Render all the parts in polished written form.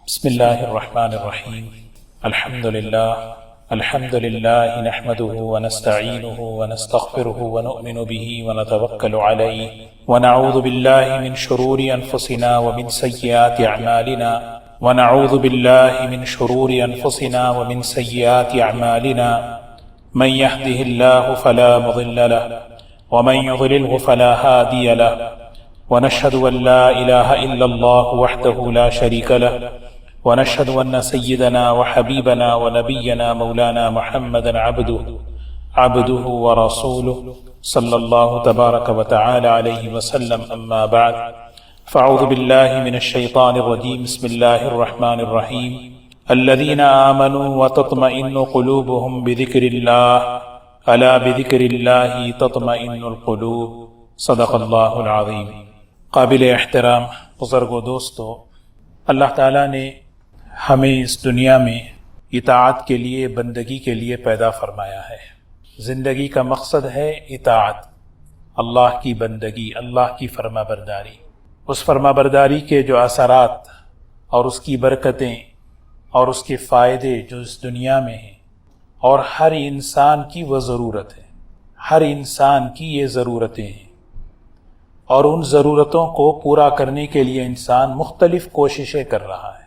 بسم الله الرحمن الرحيم. الحمد لله نحمده ونستعينه ونستغفره ونؤمن به ونتوكل عليه ونعوذ بالله من شرور أنفسنا ومن سيئات أعمالنا ومن سيئات أعمالنا من يهده الله فلا مضل له ومن يضلله فلا هادي له ونشهد أن لا إله إلا الله وحده لا شريك له ونشهد أن سيدنا وحبيبنا ونبينا مولانا محمدا عبده ورسوله صلى الله تبارك وتعالى عليه وسلم. أما بعد فأعوذ بالله من الشيطان الرجيم. بسم الله الرحمن الرحيم. الذين آمنوا وتطمئن قلوبهم بذكر الله ألا بذكر الله تطمئن القلوب. صدق اللہ العظیم. قابل احترام بزرگ و دوستو، اللہ تعالیٰ نے ہمیں اس دنیا میں اطاعت کے لیے، بندگی کے لیے پیدا فرمایا ہے. زندگی کا مقصد ہے اطاعت، اللہ کی بندگی، اللہ کی فرما برداری. اس فرما برداری کے جو اثرات اور اس کی برکتیں اور اس کے فائدے جو اس دنیا میں ہیں، اور ہر انسان کی وہ ضرورت ہے، ہر انسان کی یہ ضرورتیں ہیں، اور ان ضرورتوں کو پورا کرنے کے لیے انسان مختلف کوششیں کر رہا ہے.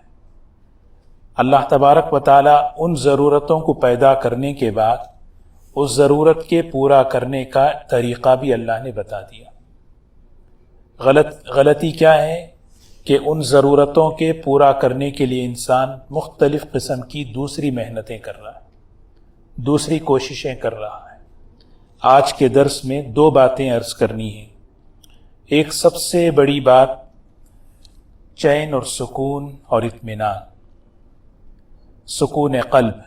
اللہ تبارک و تعالی ان ضرورتوں کو پیدا کرنے کے بعد اس ضرورت کے پورا کرنے کا طریقہ بھی اللہ نے بتا دیا. غلطی کیا ہے کہ ان ضرورتوں کے پورا کرنے کے لیے انسان مختلف قسم کی دوسری محنتیں کر رہا ہے، دوسری کوششیں کر رہا ہے. آج کے درس میں دو باتیں عرض کرنی ہیں. ایک سب سے بڑی بات چین اور سکون اور اطمینان، سکون قلب،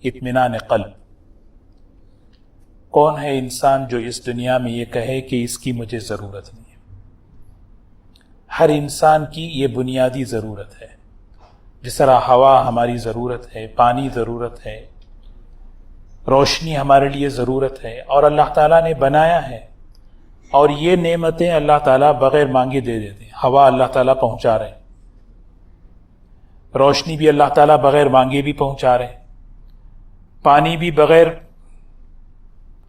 اطمینان قلب. کون ہے انسان جو اس دنیا میں یہ کہے کہ اس کی مجھے ضرورت نہیں ہے؟ ہر انسان کی یہ بنیادی ضرورت ہے. جس طرح ہوا ہماری ضرورت ہے، پانی ضرورت ہے، روشنی ہمارے لیے ضرورت ہے، اور اللہ تعالیٰ نے بنایا ہے. اور یہ نعمتیں اللہ تعالیٰ بغیر مانگے دے دیتے ہیں. ہوا اللہ تعالیٰ پہنچا رہے ہیں، روشنی بھی اللہ تعالیٰ بغیر مانگے بھی پہنچا رہے ہیں، پانی بھی بغیر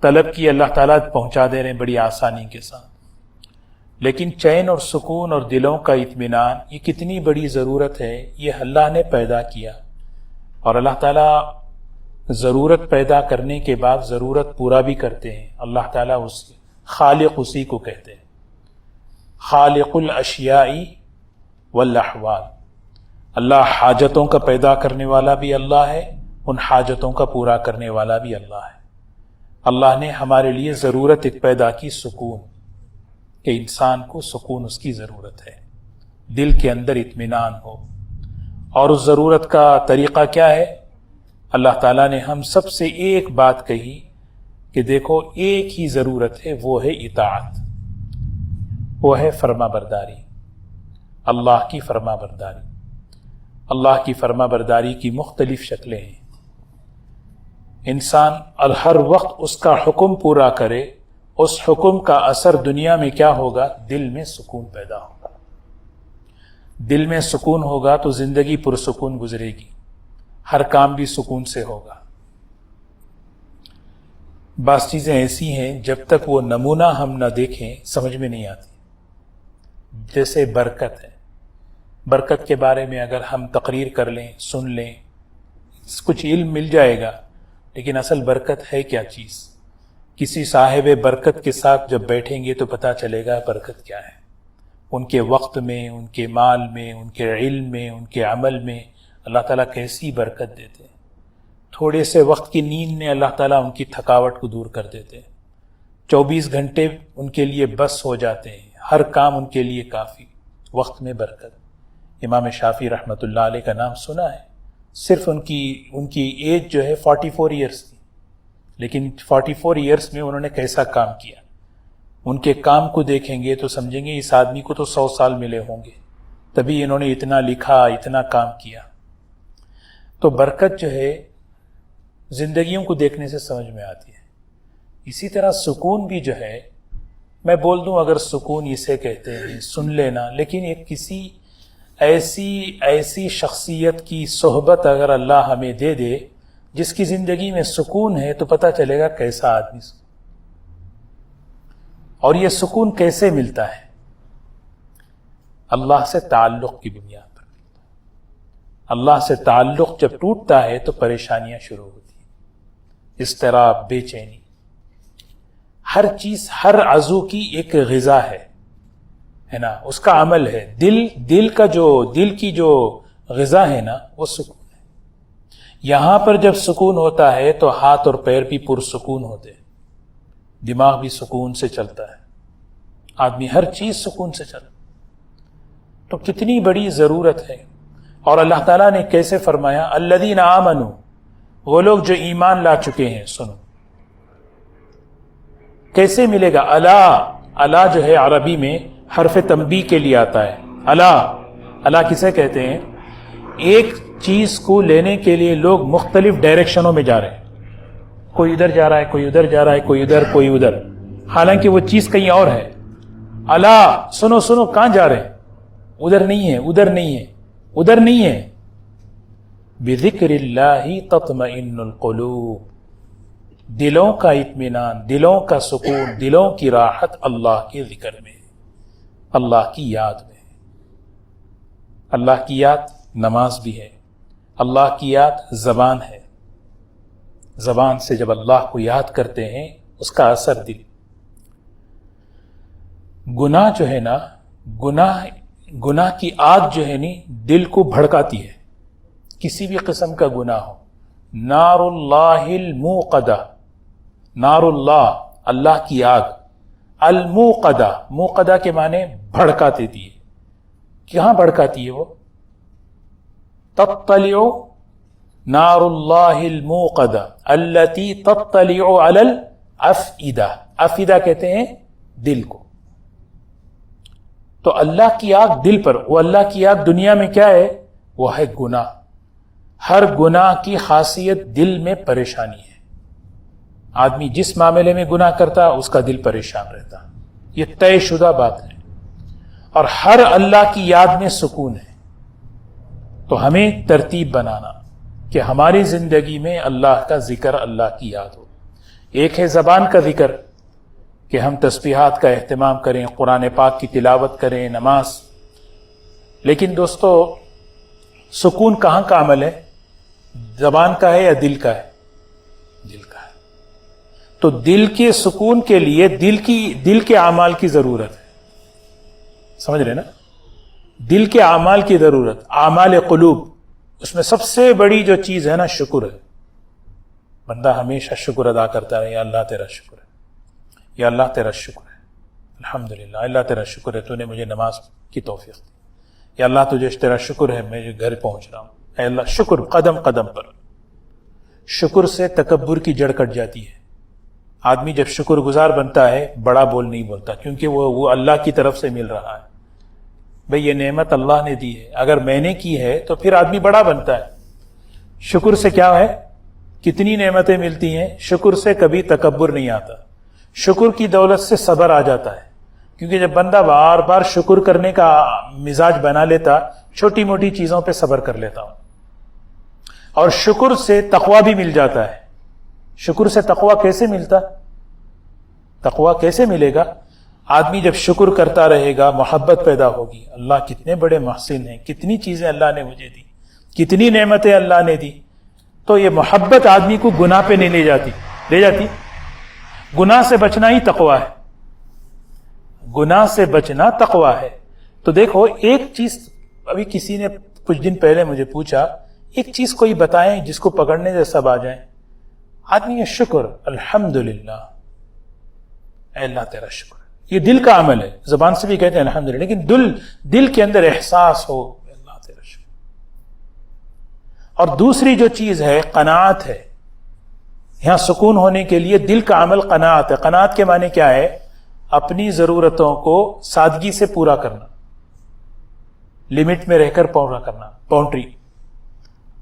طلب کی اللہ تعالیٰ پہنچا دے رہے ہیں بڑی آسانی کے ساتھ. لیکن چین اور سکون اور دلوں کا اطمینان یہ کتنی بڑی ضرورت ہے، یہ اللہ نے پیدا کیا. اور اللہ تعالیٰ ضرورت پیدا کرنے کے بعد ضرورت پورا بھی کرتے ہیں. اللہ تعالیٰ خالق اسی کو کہتے ہیں، خالق الاشیاء والاحوال. اللہ حاجتوں کا پیدا کرنے والا بھی اللہ ہے، ان حاجتوں کا پورا کرنے والا بھی اللہ ہے. اللہ نے ہمارے لیے ضرورت ایک پیدا کی، سکون، کہ انسان کو سکون اس کی ضرورت ہے، دل کے اندر اطمینان ہو. اور اس ضرورت کا طریقہ کیا ہے؟ اللہ تعالیٰ نے ہم سب سے ایک بات کہی کہ دیکھو ایک ہی ضرورت ہے، وہ ہے اطاعت، وہ ہے فرما برداری، اللہ کی فرما برداری. اللہ کی فرما برداری کی مختلف شکلیں ہیں. انسان ہر وقت اس کا حکم پورا کرے، اس حکم کا اثر دنیا میں کیا ہوگا؟ دل میں سکون پیدا ہوگا. دل میں سکون ہوگا تو زندگی پرسکون گزرے گی، ہر کام بھی سکون سے ہوگا. بعض چیزیں ایسی ہیں جب تک وہ نمونہ ہم نہ دیکھیں سمجھ میں نہیں آتی. جیسے برکت ہے، برکت کے بارے میں اگر ہم تقریر کر لیں، سن لیں، کچھ علم مل جائے گا، لیکن اصل برکت ہے کیا چیز؟ کسی صاحب برکت کے ساتھ جب بیٹھیں گے تو پتہ چلے گا برکت کیا ہے. ان کے وقت میں، ان کے مال میں، ان کے علم میں، ان کے عمل میں اللہ تعالیٰ کیسی برکت دیتے ہیں. تھوڑے سے وقت کی نیند نے اللہ تعالیٰ ان کی تھکاوٹ کو دور کر دیتے ہیں. 24 گھنٹے ان کے لیے بس ہو جاتے ہیں، ہر کام ان کے لیے کافی. وقت میں برکت. امام شافعی رحمۃ اللہ علیہ کا نام سنا ہے. صرف ان کی ایج جو ہے 44 ایئرس تھی، لیکن 44 ایئرس میں انہوں نے کیسا کام کیا. ان کے کام کو دیکھیں گے تو سمجھیں گے اس آدمی کو تو 100 سال ملے ہوں گے، تبھی انہوں نے اتنا لکھا، اتنا کام کیا. تو برکت جو ہے زندگیوں کو دیکھنے سے سمجھ میں آتی ہے. اسی طرح سکون بھی جو ہے، میں بول دوں اگر سکون اسے کہتے ہیں، سن لینا، لیکن ایک کسی ایسی شخصیت کی صحبت اگر اللہ ہمیں دے دے جس کی زندگی میں سکون ہے، تو پتہ چلے گا کیسا آدمی سکون۔ اور یہ سکون کیسے ملتا ہے؟ اللہ سے تعلق کی بنیاد پر ملتا ہے۔ اللہ سے تعلق جب ٹوٹتا ہے تو پریشانیاں شروع ہوتی ہیں، اضطراب، بے چینی، ہر چیز، ہر عضو کی ایک غذا ہے نا، اس کا عمل ہے۔ دل کی جو غذا ہے نا، وہ سکون ہے۔ یہاں پر جب سکون ہوتا ہے تو ہاتھ اور پیر بھی پرسکون ہوتے ہیں، دماغ بھی سکون سے چلتا ہے، آدمی ہر چیز سکون سے چلتا ہے۔ تو کتنی بڑی ضرورت ہے۔ اور اللہ تعالیٰ نے کیسے فرمایا؟ الذین آمنوا، وہ لوگ جو ایمان لا چکے ہیں۔ سنو کیسے ملے گا؟ الا جو ہے عربی میں حرف تنبیہ کے لیے آتا ہے۔ الا کسے کہتے ہیں؟ ایک چیز کو لینے کے لیے لوگ مختلف ڈائریکشنوں میں جا رہے ہیں، کوئی ادھر جا رہا ہے، کوئی ادھر جا رہا ہے، کوئی ادھر، کوئی ادھر، حالانکہ وہ چیز کہیں اور ہے۔ الا، سنو کہاں جا رہے ہیں؟ ادھر نہیں ہے، ادھر نہیں ہے، ادھر نہیں ہے۔ بذکر اللہ تطمئن القلوب، دلوں کا اطمینان، دلوں کا سکون، دلوں کی راحت اللہ کے ذکر میں، اللہ کی یاد میں۔ اللہ کی یاد نماز بھی ہے، اللہ کی یاد زبان ہے۔ زبان سے جب اللہ کو یاد کرتے ہیں اس کا اثر دل۔ گناہ جو ہے نا، گناہ کی آگ جو ہے نی دل کو بھڑکاتی ہے، کسی بھی قسم کا گناہ ہو۔ نار اللہ الموقدہ، نار اللہ، اللہ کی آگ، الموقدہ، موقدہ کے معنی بھڑکا دیتی ہے۔ کہاں بھڑکاتی ہے وہ؟ تطلع نار اللہ الموقدہ التی تطلع علی الافئدہ، افئدہ کہتے ہیں دل کو۔ تو اللہ کی آگ دل پر، وہ اللہ کی آگ دنیا میں کیا ہے؟ وہ ہے گناہ۔ ہر گناہ کی خاصیت دل میں پریشانی ہے۔ آدمی جس معاملے میں گناہ کرتا اس کا دل پریشان رہتا، یہ طے شدہ بات ہے۔ اور ہر اللہ کی یاد میں سکون ہے۔ تو ہمیں ترتیب بنانا کہ ہماری زندگی میں اللہ کا ذکر، اللہ کی یاد ہو۔ ایک ہے زبان کا ذکر کہ ہم تسبیحات کا اہتمام کریں، قرآن پاک کی تلاوت کریں، نماز۔ لیکن دوستو، سکون کہاں کا عمل ہے؟ زبان کا ہے یا دل کا ہے؟ دل کا ہے۔ تو دل کے سکون کے لیے دل کے اعمال کی ضرورت ہے، سمجھ رہے نا؟ دل کے اعمال کی ضرورت، اعمال قلوب۔ اس میں سب سے بڑی جو چیز ہے نا، شکر ہے۔ بندہ ہمیشہ شکر ادا کرتا ہے، یا اللہ تیرا شکر ہے، یا اللہ تیرا شکر ہے، الحمدللہ، اللہ تیرا شکر ہے تو نے مجھے نماز کی توفیق دی، یا اللہ تجھے تیرا شکر ہے میں گھر پہنچ رہا ہوں، اے اللہ شکر قدم قدم پر۔ شکر سے تکبر کی جڑ کٹ جاتی ہے۔ آدمی جب شکر گزار بنتا ہے بڑا بول نہیں بولتا، کیونکہ وہ اللہ کی طرف سے مل رہا ہے۔ بھئی یہ نعمت اللہ نے دی ہے، اگر میں نے کی ہے تو پھر آدمی بڑا بنتا ہے۔ شکر سے کیا ہے؟ کتنی نعمتیں ملتی ہیں، شکر سے کبھی تکبر نہیں آتا۔ شکر کی دولت سے صبر آ جاتا ہے، کیونکہ جب بندہ بار بار شکر کرنے کا مزاج بنا لیتا، چھوٹی موٹی چیزوں پہ صبر کر لیتا ہوں۔ اور شکر سے تقوی بھی مل جاتا ہے۔ شکر سے تقوی کیسے ملتا؟ تقوی کیسے ملے گا؟ آدمی جب شکر کرتا رہے گا، محبت پیدا ہوگی، اللہ کتنے بڑے محسن ہیں، کتنی چیزیں اللہ نے مجھے دی، کتنی نعمتیں اللہ نے دی۔ تو یہ محبت آدمی کو گناہ پہ نہیں لے جاتی۔ گناہ سے بچنا ہی تقوی ہے، گناہ سے بچنا تقوی ہے۔ تو دیکھو، ایک چیز ابھی کسی نے کچھ دن پہلے مجھے پوچھا، ایک چیز کوئی بتائیں جس کو پکڑنے سے سب آ جائیں۔ آدمی یہ شکر، الحمدللہ، اے اللہ تیرا شکر، یہ دل کا عمل ہے، زبان سے بھی کہتے ہیں الحمدللہ، لیکن دل کے اندر احساس ہو اللہ تیرا شکر۔ اور دوسری جو چیز ہے قناعت ہے۔ یہاں سکون ہونے کے لیے دل کا عمل قناعت ہے۔ قناعت کے معنی کیا ہے؟ اپنی ضرورتوں کو سادگی سے پورا کرنا، لمٹ میں رہ کر پورا کرنا، باؤنڈری۔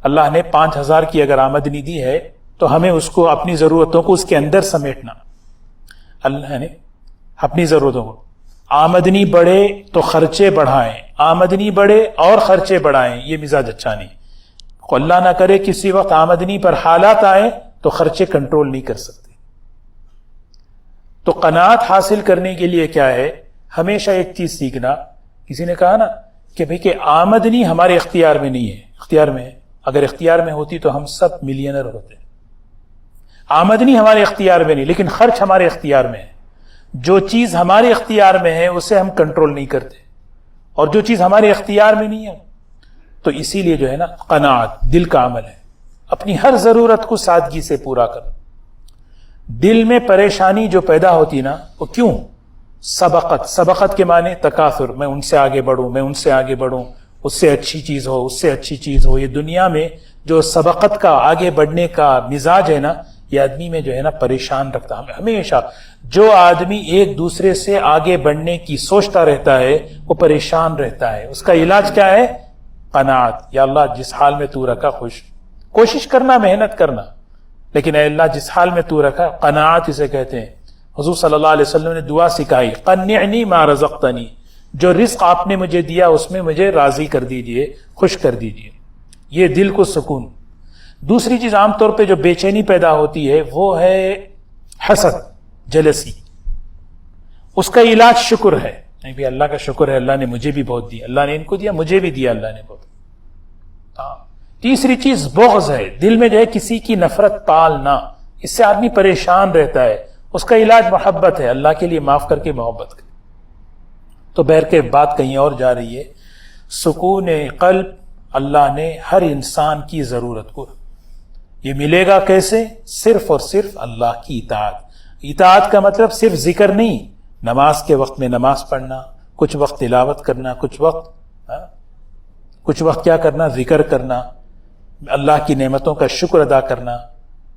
اللہ نے 5,000 کی اگر آمدنی دی ہے تو ہمیں اس کو، اپنی ضرورتوں کو اس کے اندر سمیٹنا۔ اللہ نے اپنی ضرورتوں کو آمدنی بڑھے تو خرچے بڑھائیں، آمدنی بڑھے اور خرچے بڑھائیں، یہ مزاج اچھا نہیں۔ اللہ نہ کرے کسی وقت آمدنی پر حالات آئے تو خرچے کنٹرول نہیں کر سکتے۔ تو قناعت حاصل کرنے کے لیے کیا ہے؟ ہمیشہ ایک چیز سیکھنا۔ کسی نے کہا نا کہ بھئی کہ آمدنی ہمارے اختیار میں نہیں ہے، اختیار میں ہے۔ اگر اختیار میں ہوتی تو ہم سب ملینر ہوتے۔ آمدنی ہمارے اختیار میں نہیں، لیکن خرچ ہمارے اختیار میں ہے۔ جو چیز ہمارے اختیار میں ہے اسے ہم کنٹرول نہیں کرتے، اور جو چیز ہمارے اختیار میں نہیں ہے، تو اسی لیے جو ہے نا قناعت دل کا عمل ہے۔ اپنی ہر ضرورت کو سادگی سے پورا کرو۔ دل میں پریشانی جو پیدا ہوتی نا، وہ کیوں؟ سبقت کے معنی تکاثر، میں ان سے آگے بڑھوں، میں ان سے آگے بڑھوں، اس سے اچھی چیز ہو، اس سے اچھی چیز ہو۔ یہ دنیا میں جو سبقت کا، آگے بڑھنے کا مزاج ہے نا، یہ آدمی میں جو ہے نا پریشان رکھتا ہے ہمیشہ۔ جو آدمی ایک دوسرے سے آگے بڑھنے کی سوچتا رہتا ہے وہ پریشان رہتا ہے۔ اس کا علاج کیا ہے؟ قناعت۔ یا اللہ جس حال میں تو رکھا خوش، کوشش کرنا، محنت کرنا، لیکن اے اللہ جس حال میں تو رکھا، قناعت اسے کہتے ہیں۔ حضور صلی اللہ علیہ وسلم نے دعا سکھائی، قنعنی ما رزقتنی، جو رزق آپ نے مجھے دیا اس میں مجھے راضی کر دیجئے، خوش کر دیجئے۔ یہ دل کو سکون۔ دوسری چیز عام طور پہ جو بے چینی پیدا ہوتی ہے وہ ہے حسد، جلسی۔ اس کا علاج شکر ہے، نہیں بھی اللہ کا شکر ہے، اللہ نے مجھے بھی بہت دیا، اللہ نے ان کو دیا، مجھے بھی دیا اللہ نے بہت۔ تیسری چیز بغض ہے، دل میں جو ہے کسی کی نفرت پالنا، اس سے آدمی پریشان رہتا ہے۔ اس کا علاج محبت ہے، اللہ کے لیے معاف کر کے محبت کرے۔ تو بہر کے بات کہیں اور جا رہی ہے۔ سکون قلب اللہ نے ہر انسان کی ضرورت کو، یہ ملے گا کیسے؟ صرف اور صرف اللہ کی اطاعت۔ اطاعت کا مطلب صرف ذکر نہیں، نماز کے وقت میں نماز پڑھنا، کچھ وقت تلاوت کرنا، کچھ وقت کیا کرنا؟ ذکر کرنا، اللہ کی نعمتوں کا شکر ادا کرنا،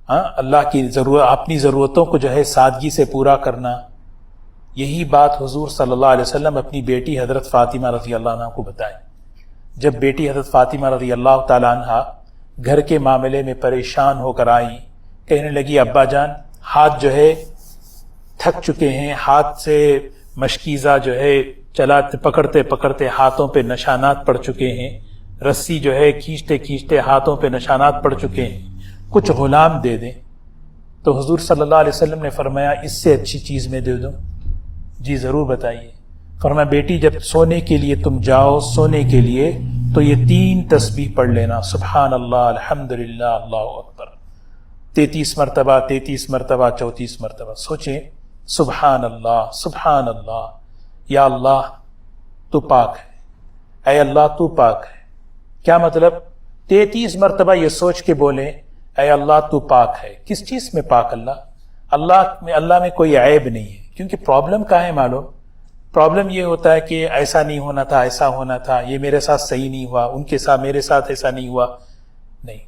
اللہ کی اپنی ضرورتوں کو جو ہے سادگی سے پورا کرنا۔ یہی بات حضور صلی اللہ علیہ وسلم اپنی بیٹی حضرت فاطمہ رضی اللہ عنہ کو بتائے۔ جب بیٹی حضرت فاطمہ رضی اللہ تعالی عنہ گھر کے معاملے میں پریشان ہو کر آئیں، کہنے لگی ابا جان ہاتھ جو ہے تھک چکے ہیں، ہاتھ سے مشکیزہ جو ہے پکڑتے پکڑتے ہاتھوں پہ نشانات پڑ چکے ہیں، رسی جو ہے کھینچتے کھینچتے ہاتھوں پہ نشانات پڑ چکے ہیں، کچھ غلام دے دیں۔ تو حضور صلی اللہ علیہ وسلم نے فرمایا اس سے اچھی چیز میں دے دوں؟ جی ضرور بتائیے۔ فرمایا بیٹی جب سونے کے لیے تم جاؤ، سونے کے لیے تو یہ 3 تسبیح پڑھ لینا، سبحان اللہ، الحمدللہ، اللہ اکبر، 33 مرتبہ، 33 مرتبہ، 34 مرتبہ۔ سوچیں، سبحان اللہ، سبحان اللہ، یا اللہ تو پاک ہے، اے اللہ تو پاک ہے۔ کیا مطلب؟ 33 مرتبہ یہ سوچ کے بولیں اے اللہ تو پاک ہے۔ کس چیز میں پاک؟ اللہ میں کوئی عیب نہیں ہے۔ کیونکہ پرابلم کا ہے معلوم؟ پرابلم یہ ہوتا ہے کہ ایسا نہیں ہونا تھا، ایسا ہونا تھا، یہ میرے ساتھ صحیح نہیں ہوا، ان کے ساتھ میرے ساتھ ایسا نہیں ہوا۔ نہیں،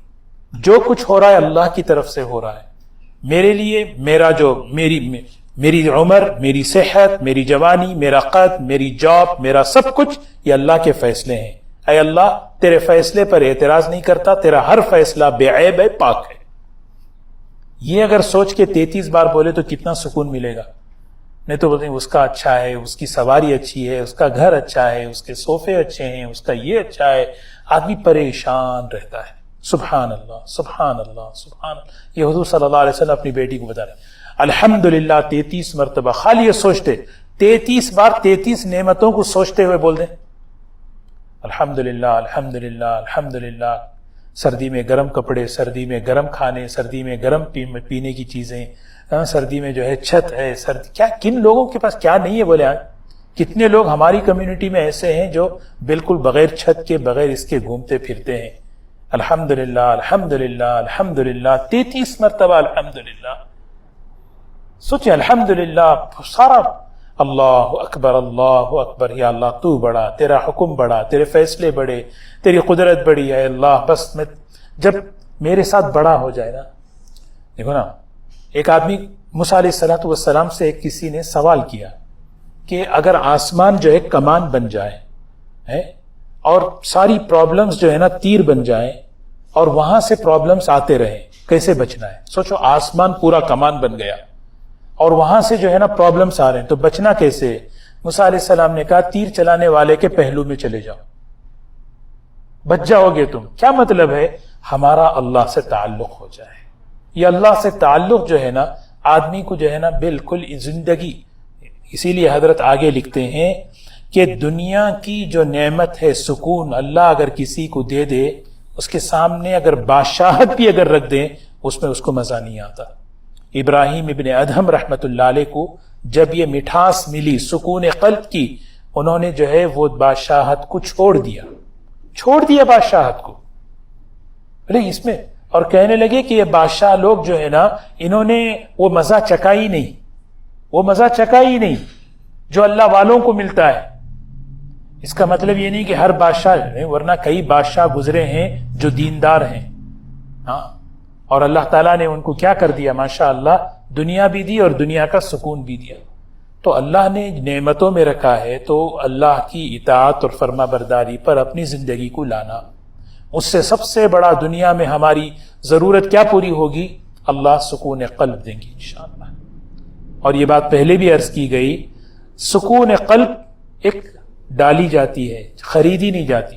جو کچھ ہو رہا ہے اللہ کی طرف سے ہو رہا ہے۔ میرے لیے میری عمر، میری صحت، میری جوانی، میرا قد، میری جاب، میرا سب کچھ یہ اللہ کے فیصلے ہیں۔ اے اللہ تیرے فیصلے پر اعتراض نہیں کرتا، تیرا ہر فیصلہ بے عیب ہے، پاک ہے۔ یہ اگر سوچ کے 33 بار بولے تو کتنا سکون ملے گا۔ نہیں تو بولتے ہیں اس کا اچھا ہے، اس کی سواری اچھی ہے، اس کا گھر اچھا ہے، اس کے صوفے اچھے ہیں، اس کا یہ اچھا ہے، آدمی پریشان رہتا ہے۔ سبحان اللہ، سبحان اللہ، سبحان اللہ۔ یہ حضور صلی اللہ علیہ وسلم اپنی بیٹی کو بتا رہے ہیں۔ الحمدللہ 33 مرتبہ، خالی یہ سوچتے 33 بار 33 نعمتوں کو سوچتے ہوئے بول دیں الحمدللہ، الحمدللہ، الحمدللہ۔ سردی میں گرم کپڑے، سردی میں گرم کھانے، سردی میں گرم پینے کی چیزیں، سردی میں جو ہے چھت ہے، کیا کن لوگوں کے پاس کیا نہیں ہے بولے آج؟ کتنے لوگ ہماری کمیونٹی میں ایسے ہیں جو بالکل بغیر چھت کے، بغیر اس کے گھومتے پھرتے ہیں۔ الحمدللہ، الحمدللہ، الحمدللہ، 33 مرتبہ الحمدللہ۔ سوچیں الحمدللہ، سارا اللہ اکبر، اللہ اکبر، یا اللہ تو بڑا، تیرا حکم بڑا، تیرے فیصلے بڑے، تیری قدرت بڑی ہے اللہ۔ بس میں جب میرے ساتھ بڑا ہو جائے نا، دیکھو نا، ایک آدمی موسیٰ علیہ الصلوۃ والسلام سے کسی نے سوال کیا کہ اگر آسمان جو ہے کمان بن جائے اور ساری پرابلمز جو ہے نا تیر بن جائیں اور وہاں سے پرابلمز آتے رہیں، کیسے بچنا ہے؟ سوچو آسمان پورا کمان بن گیا اور وہاں سے جو ہے نا پرابلمز آ رہے ہیں تو بچنا کیسے؟ موسیٰ علیہ السلام نے کہا تیر چلانے والے کے پہلو میں چلے جاؤ، بچ جاؤ گے تم۔ کیا مطلب ہے؟ ہمارا اللہ سے تعلق ہو جائے۔ یہ اللہ سے تعلق جو ہے نا آدمی کو جو ہے نا بالکل زندگی، اسی لیے حضرت آگے لکھتے ہیں کہ دنیا کی جو نعمت ہے سکون، اللہ اگر کسی کو دے دے، اس کے سامنے اگر بادشاہت بھی اگر رکھ دیں اس میں اس کو مزہ نہیں آتا۔ ابراہیم ابن ادہم رحمت اللہ علیہ کو جب یہ مٹھاس ملی سکون قلب کی، انہوں نے جو ہے وہ بادشاہت کو چھوڑ دیا بادشاہت کو اس میں، اور کہنے لگے کہ یہ بادشاہ لوگ جو ہے نا انہوں نے وہ مزہ چکا ہی نہیں جو اللہ والوں کو ملتا ہے۔ اس کا مطلب یہ نہیں کہ ہر بادشاہ، ورنہ کئی بادشاہ گزرے ہیں جو دیندار ہیں، ہاں، اور اللہ تعالیٰ نے ان کو کیا کر دیا، ماشاءاللہ دنیا بھی دی اور دنیا کا سکون بھی دیا۔ تو اللہ نے نعمتوں میں رکھا ہے تو اللہ کی اطاعت اور فرما برداری پر اپنی زندگی کو لانا، اس سے سب سے بڑا دنیا میں ہماری ضرورت کیا پوری ہوگی؟ اللہ سکون قلب دیں گے انشاءاللہ۔ اور یہ بات پہلے بھی عرض کی گئی، سکون قلب ایک ڈالی جاتی ہے، خریدی نہیں جاتی۔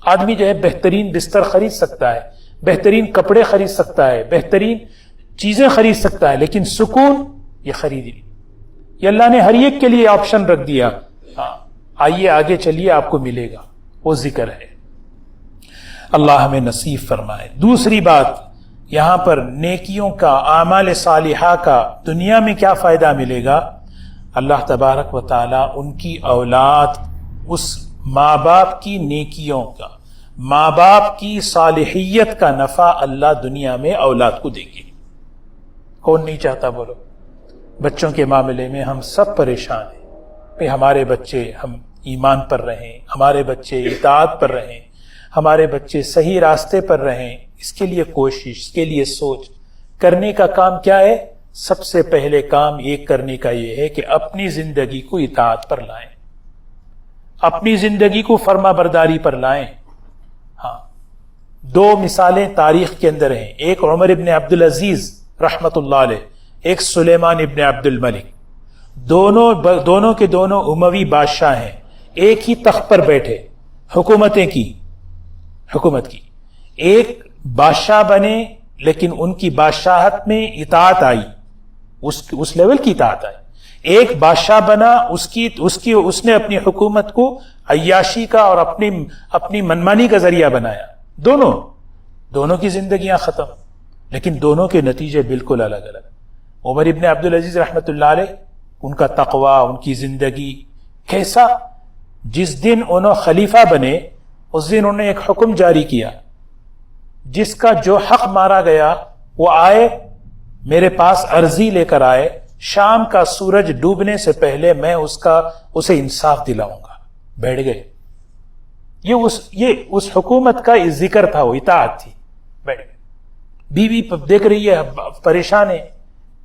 آدمی جو ہے بہترین بستر خرید سکتا ہے، بہترین کپڑے خرید سکتا ہے، بہترین چیزیں خرید سکتا ہے، لیکن سکون یہ خریدی نہیں۔ یہ اللہ نے ہر ایک کے لیے آپشن رکھ دیا، آئیے آگے چلیے آپ کو ملے گا، وہ ذکر ہے۔ اللہ ہمیں نصیب فرمائے۔ دوسری بات یہاں پر نیکیوں کا، اعمال صالحہ کا دنیا میں کیا فائدہ ملے گا؟ اللہ تبارک و تعالی ان کی اولاد، اس ماں باپ کی نیکیوں کا، ماں باپ کی صالحیت کا نفع اللہ دنیا میں اولاد کو دے گی۔ کون نہیں چاہتا بولو؟ بچوں کے معاملے میں ہم سب پریشان ہیں کہ ہمارے بچے ہم ایمان پر رہیں، ہمارے بچے اطاعت پر رہیں، ہمارے بچے صحیح راستے پر رہیں۔ اس کے لیے کوشش، اس کے لیے سوچ کرنے کا کام کیا ہے؟ سب سے پہلے کام ایک کرنے کا یہ ہے کہ اپنی زندگی کو اطاعت پر لائیں، اپنی زندگی کو فرما برداری پر لائیں۔ ہاں، دو مثالیں تاریخ کے اندر ہیں، ایک عمر ابن عبدالعزیز رحمت اللہ علیہ، ایک سلیمان ابن عبد الملک، دونوں کے دونوں اموی بادشاہ ہیں، ایک ہی تخت پر بیٹھے، حکومت کی۔ ایک بادشاہ بنے لیکن ان کی بادشاہت میں اطاعت آئی، اس لیول کی اطاعت آئی۔ ایک بادشاہ بنا، اس نے اپنی حکومت کو عیاشی کا اور اپنی منمانی کا ذریعہ بنایا۔ دونوں کی زندگیاں ختم، لیکن دونوں کے نتیجے بالکل الگ الگ۔ عمر ابن عبدالعزیز رحمت اللہ علیہ، ان کا تقوی، ان کی زندگی کیسا، جس دن انہوں خلیفہ بنے اس دن انہوں نے ایک حکم جاری کیا، جس کا جو حق مارا گیا وہ آئے میرے پاس عرضی لے کر آئے، شام کا سورج ڈوبنے سے پہلے میں اسے انصاف دلاؤں گا۔ بیٹھ گئے۔ یہ اس حکومت کا ذکر تھا، وہ اطاعت تھی۔ بیٹھ گئے۔ بیوی دیکھ رہی ہے، پریشان ہے،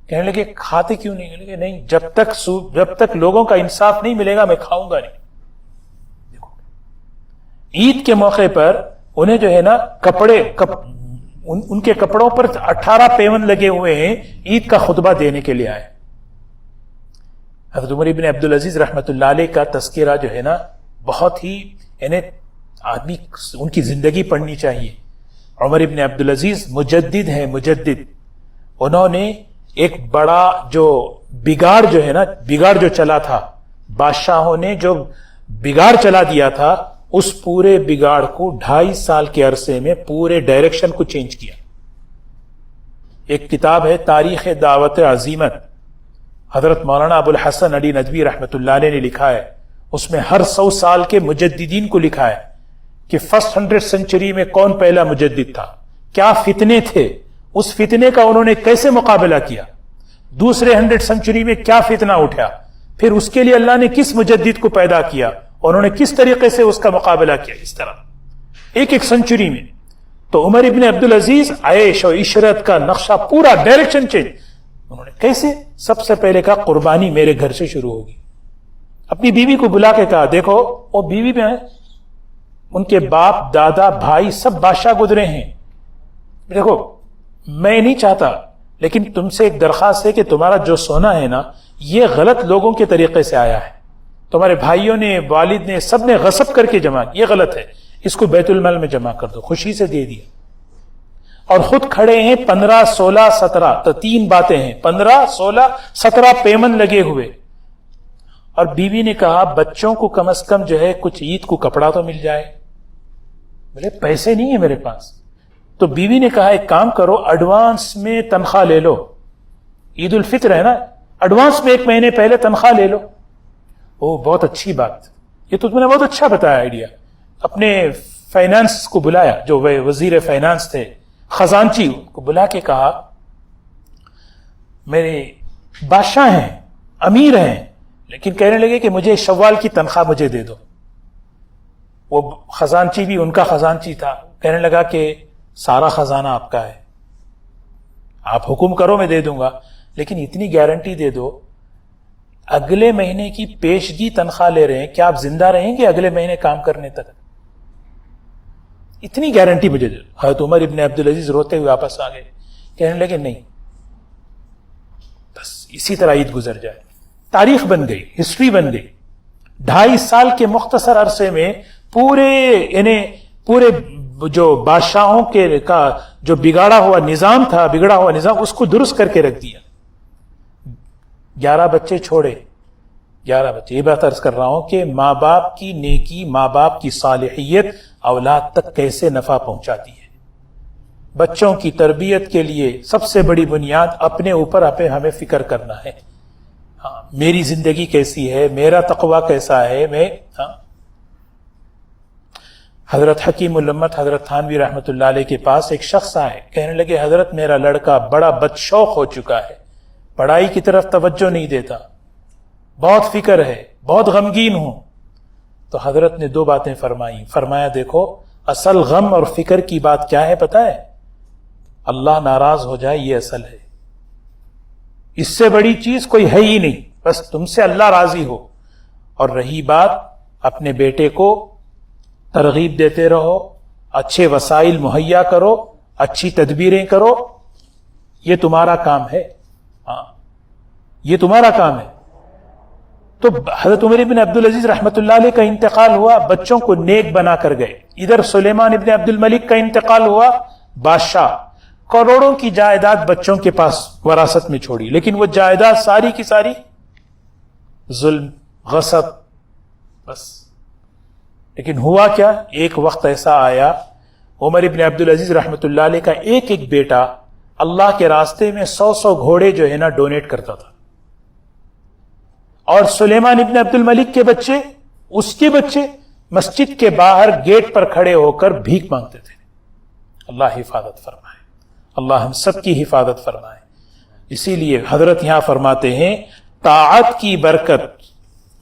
کہنے لگے کھاتے کیوں نہیں؟ کہنے لگے نہیں، جب تک لوگوں کا انصاف نہیں ملے گا میں کھاؤں گا نہیں۔ عید کے موقع پر انہیں جو ہے نا ان کے کپڑوں پر 18 پیون لگے ہوئے ہیں، عید کا خطبہ دینے کے لیے آئے۔ حضرت عمر ابن عبدالعزیز رحمت اللہ علیہ کا تذکرہ جو ہے نا بہت ہی، یعنی آدمی ان کی زندگی پڑھنی چاہیے۔ عمر ابن عبدالعزیز مجدد ہیں، مجدد۔ انہوں نے ایک بڑا جو بگاڑ جو ہے نا، بگاڑ جو چلا تھا، بادشاہوں نے جو بگاڑ چلا دیا تھا، اس پورے بگاڑ کو 2.5 سال کے عرصے میں پورے ڈائریکشن کو چینج کیا۔ ایک کتاب ہے تاریخ دعوت عظیمت، حضرت مولانا ابو الحسن علی ندوی رحمت اللہ علیہ نے لکھا ہے۔ اس میں ہر 100 سال کے مجددین کو لکھا ہے کہ فرسٹ 100 سینچری میں کون پہلا مجدد تھا، کیا فتنے تھے، اس فتنے کا انہوں نے کیسے مقابلہ کیا، دوسرے 100 سینچری میں کیا فتنہ اٹھا، پھر اس کے لیے اللہ نے کس مجدد کو پیدا کیا، انہوں نے کس طریقے سے اس کا مقابلہ کیا، اس طرح ایک سینچری میں۔ تو عمر ابن عبدالعزیز عیش و عشرت کا نقشہ پورا ڈائریکشن چینج، انہوں نے کیسے؟ سب سے پہلے کہا قربانی میرے گھر سے شروع ہوگی۔ اپنی بیوی کو بلا کے کہا دیکھو وہ بیوی میں ان کے باپ، دادا، بھائی سب بادشاہ گزرے ہیں، دیکھو میں نہیں چاہتا، لیکن تم سے ایک درخواست ہے کہ تمہارا جو سونا ہے نا یہ غلط لوگوں کے طریقے سے آیا ہے، تمہارے بھائیوں نے، والد نے، سب نے غصب کر کے جمع کیا، یہ غلط ہے، اس کو بیت المال میں جمع کر دو، خوشی سے دے دیا. اور خود کھڑے ہیں 15 16 17، تو 3 باتیں ہیں، 15 16 17 پیمن لگے ہوئے. اور بیوی نے کہا بچوں کو کم از کم جو ہے کچھ عید کو کپڑا تو مل جائے. بولے پیسے نہیں ہیں میرے پاس. تو بیوی نے کہا ایک کام کرو، ایڈوانس میں تنخواہ لے لو، عید الفطر ہے نا، ایڈوانس میں 1 مہینے پہلے تنخواہ لے لو. او بہت اچھی بات، یہ تو تم نے بہت اچھا بتایا آئیڈیا. اپنے فائنانس کو بلایا، جو وزیر فائنانس تھے، خزانچی کو بلا کے کہا میرے بادشاہ ہیں، امیر ہیں، لیکن کہنے لگے کہ مجھے شوال کی تنخواہ مجھے دے دو. وہ خزانچی بھی ان کا خزانچی تھا، کہنے لگا کہ سارا خزانہ آپ کا ہے، آپ حکم کرو میں دے دوں گا، لیکن اتنی گارنٹی دے دو اگلے مہینے کی پیشگی تنخواہ لے رہے ہیں، کیا آپ زندہ رہیں گے اگلے مہینے کام کرنے تک؟ اتنی گارنٹی مجھے دے دو. حضرت عمر ابن عبدالعزیز روتے ہوئے واپس آ گئے، کہنے لگے نہیں، بس اسی طرح عید گزر جائے. تاریخ بن گئی، ہسٹری بن گئی. 2.5 سال کے مختصر عرصے میں پورے جو بادشاہوں کے کا جو بگڑا ہوا نظام اس کو درست کر کے رکھ دیا. 11 بچے چھوڑے، 11 بچے. یہ بات عرض کر رہا ہوں کہ ماں باپ کی نیکی، ماں باپ کی صالحیت اولاد تک کیسے نفع پہنچاتی ہے. بچوں کی تربیت کے لیے سب سے بڑی بنیاد اپنے اوپر ہمیں فکر کرنا ہے. ہاں میری زندگی کیسی ہے، میرا تقوی کیسا ہے. حضرت حکیم الامت حضرت تھانوی رحمۃ اللہ علیہ کے پاس ایک شخص آئے، کہنے لگے حضرت میرا لڑکا بڑا بدشوق ہو چکا ہے، پڑھائی کی طرف توجہ نہیں دیتا، بہت فکر ہے، بہت غمگین ہوں. تو حضرت نے 2 باتیں فرمائیں. فرمایا دیکھو اصل غم اور فکر کی بات کیا ہے پتہ ہے؟ اللہ ناراض ہو جائے، یہ اصل ہے. اس سے بڑی چیز کوئی ہے ہی نہیں، بس تم سے اللہ راضی ہو. اور رہی بات، اپنے بیٹے کو ترغیب دیتے رہو، اچھے وسائل مہیا کرو، اچھی تدبیریں کرو، یہ تمہارا کام ہے. ہاں یہ تمہارا کام ہے. تو حضرت عمر بن عبدالعزیز رحمۃ اللہ علیہ کا انتقال ہوا، بچوں کو نیک بنا کر گئے. ادھر سلیمان ابن عبد الملک کا انتقال ہوا، بادشاہ کروڑوں کی جائیداد بچوں کے پاس وراثت میں چھوڑی، لیکن وہ جائیداد ساری کی ساری ظلم، غصب، بس. لیکن ہوا کیا، ایک وقت ایسا آیا عمر ابن عبدالعزیز رحمۃ اللہ علیہ کا ایک بیٹا اللہ کے راستے میں 100 گھوڑے جو ہے نا ڈونیٹ کرتا تھا. اور سلیمان ابن عبد الملک کے بچے، اس کے بچے مسجد کے باہر گیٹ پر کھڑے ہو کر بھیک مانگتے تھے. اللہ حفاظت فرمائے، اللہ ہم سب کی حفاظت فرمائے. اسی لیے حضرت یہاں فرماتے ہیں طاعت کی برکت،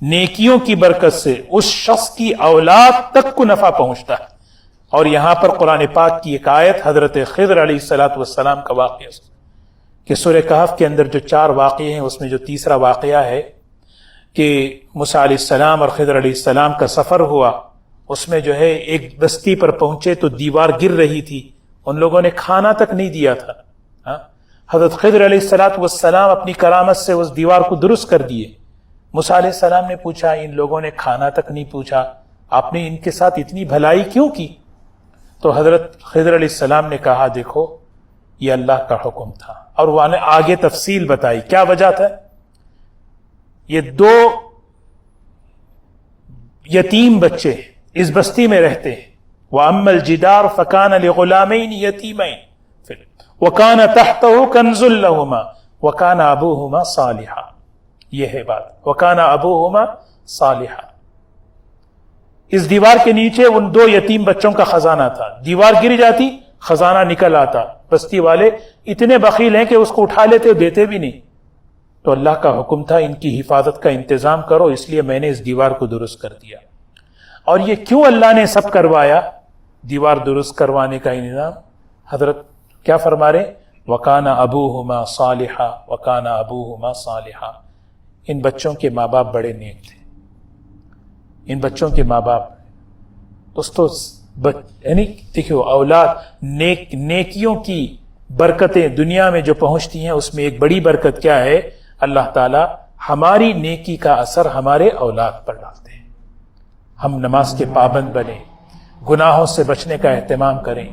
نیکیوں کی برکت سے اس شخص کی اولاد تک کو نفع پہنچتا ہے. اور یہاں پر قرآن پاک کی ایک آیت حضرت خضر علیہ السلام کا واقعہ کہ سورہ کہف کے اندر جو 4 واقعے ہیں اس میں جو تیسرا واقعہ ہے کہ موسیٰ علیہ السلام اور خضر علیہ السلام کا سفر ہوا. اس میں جو ہے ایک بستی پر پہنچے تو دیوار گر رہی تھی، ان لوگوں نے کھانا تک نہیں دیا تھا. حضرت خضر علیہ السلام اپنی کرامت سے اس دیوار کو درست کر دیے. موسیٰ علیہ السلام نے پوچھا ان لوگوں نے کھانا تک نہیں پوچھا، آپ نے ان کے ساتھ اتنی بھلائی کیوں کی؟ تو حضرت خضر علیہ السلام نے کہا دیکھو یہ اللہ کا حکم تھا. اور وہ نے آگے تفصیل بتائی کیا وجہ تھا. یہ 2 یتیم بچے اس بستی میں رہتے ہیں. وَأَمَّا الْجِدَارُ فَكَانَ لِغُلَامَيْنِ يَتِيمَيْنِ وَكَانَ تَحْتَهُ كَنْزٌ لَهُمَا وَكَانَ أَبُوهُمَا صَالِحًا. یہ ہے بات، وَكَانَ أَبُوهُمَا صَالِحًا. اس دیوار کے نیچے ان 2 یتیم بچوں کا خزانہ تھا. دیوار گر جاتی خزانہ نکل آتا. بستی والے اتنے بخیل ہیں کہ اس کو اٹھا لیتے دیتے بھی نہیں. تو اللہ کا حکم تھا ان کی حفاظت کا انتظام کرو، اس لیے میں نے اس دیوار کو درست کر دیا. اور یہ کیوں اللہ نے سب کروایا دیوار درست کروانے کا انتظام؟ حضرت کیا فرما رہے؟ وَكَانَ أَبُوهُمَا صَالِحًا وَكَانَ أَبُوهُمَا صَالِحًا. ان بچوں کے ماں باپ بڑے نیک تھے. ان بچوں کے ماں باپ دوستو یعنی دیکھو اولاد نیکیوں کی برکتیں دنیا میں جو پہنچتی ہیں اس میں ایک بڑی برکت کیا ہے؟ اللہ تعالیٰ ہماری نیکی کا اثر ہمارے اولاد پر ڈالتے ہیں. ہم نماز کے پابند بنیں، گناہوں سے بچنے کا اہتمام کریں،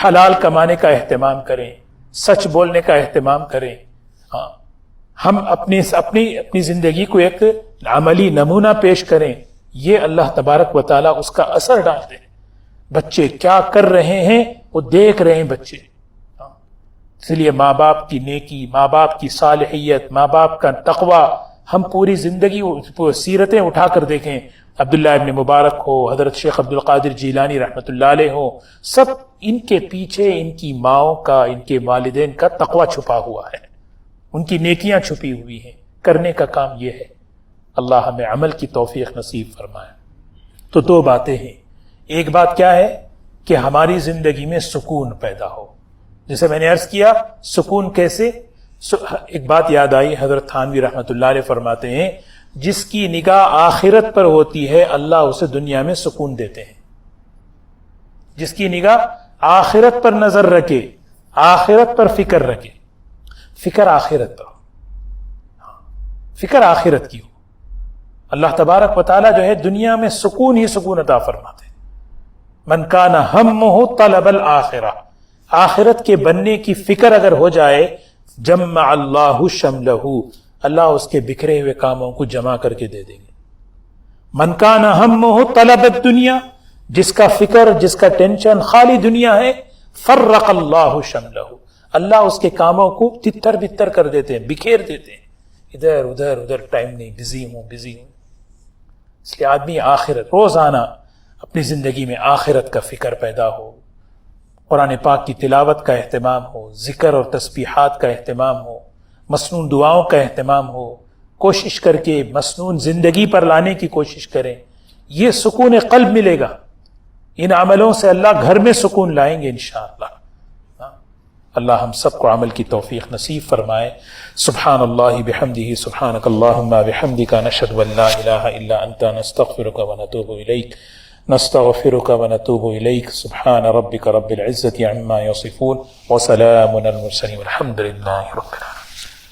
حلال کمانے کا اہتمام کریں، سچ بولنے کا اہتمام کریں. ہاں، ہم اپنی زندگی کو ایک عملی نمونہ پیش کریں. یہ اللہ تبارک و تعالیٰ اس کا اثر ڈالتے ہیں. بچے کیا کر رہے ہیں وہ دیکھ رہے ہیں بچے. اس لیے ماں باپ کی نیکی، ماں باپ کی صالحیت، ماں باپ کا تقوی ہم پوری زندگی سیرتیں اٹھا کر دیکھیں. عبداللہ ابن مبارک ہو، حضرت شیخ عبد القادر جیلانی رحمۃ اللہ علیہ ہو، سب ان کے پیچھے ان کی ماؤں کا، ان کے والدین کا تقوی چھپا ہوا ہے، ان کی نیکیاں چھپی ہوئی ہیں. کرنے کا کام یہ ہے. اللہ ہمیں عمل کی توفیق نصیب فرمائے. تو دو باتیں ہیں. ایک بات کیا ہے کہ ہماری زندگی میں سکون پیدا ہو. جیسے میں نے عرض کیا سکون کیسے، ایک بات یاد آئی، حضرت تھانوی رحمۃ اللہ علیہ فرماتے ہیں جس کی نگاہ آخرت پر ہوتی ہے اللہ اسے دنیا میں سکون دیتے ہیں. جس کی نگاہ آخرت پر نظر رکھے، آخرت پر فکر رکھے، فکر آخرت پر ہو، فکر آخرت کی ہو، اللہ تبارک و تعالیٰ جو ہے دنیا میں سکون ہی سکون عطا فرماتے ہیں. من کان ہمہ طلب الآخرہ، آخرت کے بننے کی فکر اگر ہو جائے، جمع اللہ شملہ، اللہ اس کے بکھرے ہوئے کاموں کو جمع کر کے دے دیں گے. من کان ہمہ طلب الدنیا، جس کا فکر، جس کا ٹینشن خالی دنیا ہے، فرق اللہ شملہ، اللہ اس کے کاموں کو تتر بتر کر دیتے ہیں، بکھیر دیتے ہیں. ادھر ادھر ٹائم نہیں، بزی ہوں. اس لیے آدمی آخرت، روزانہ اپنی زندگی میں آخرت کا فکر پیدا ہو، قرآن پاک کی تلاوت کا اہتمام ہو، ذکر اور تسبیحات کا اہتمام ہو، مسنون دعاؤں کا اہتمام ہو، کوشش کر کے مسنون زندگی پر لانے کی کوشش کریں. یہ سکون قلب ملے گا. ان عملوں سے اللہ گھر میں سکون لائیں گے انشاءاللہ. اللہ ہم سب کو عمل کی توفیق نصیب فرمائے. سبحان اللہ بحمدہ، سبحانک اللہم بحمدک، نشہد ان لا الہ الا انت، نستغفرک ونتوب الیک، نستغفرک ونتوب الیک. سبحان ربک رب العزة عما یصفون، وسلام علی المرسلین، والحمد للہ رب العالمین.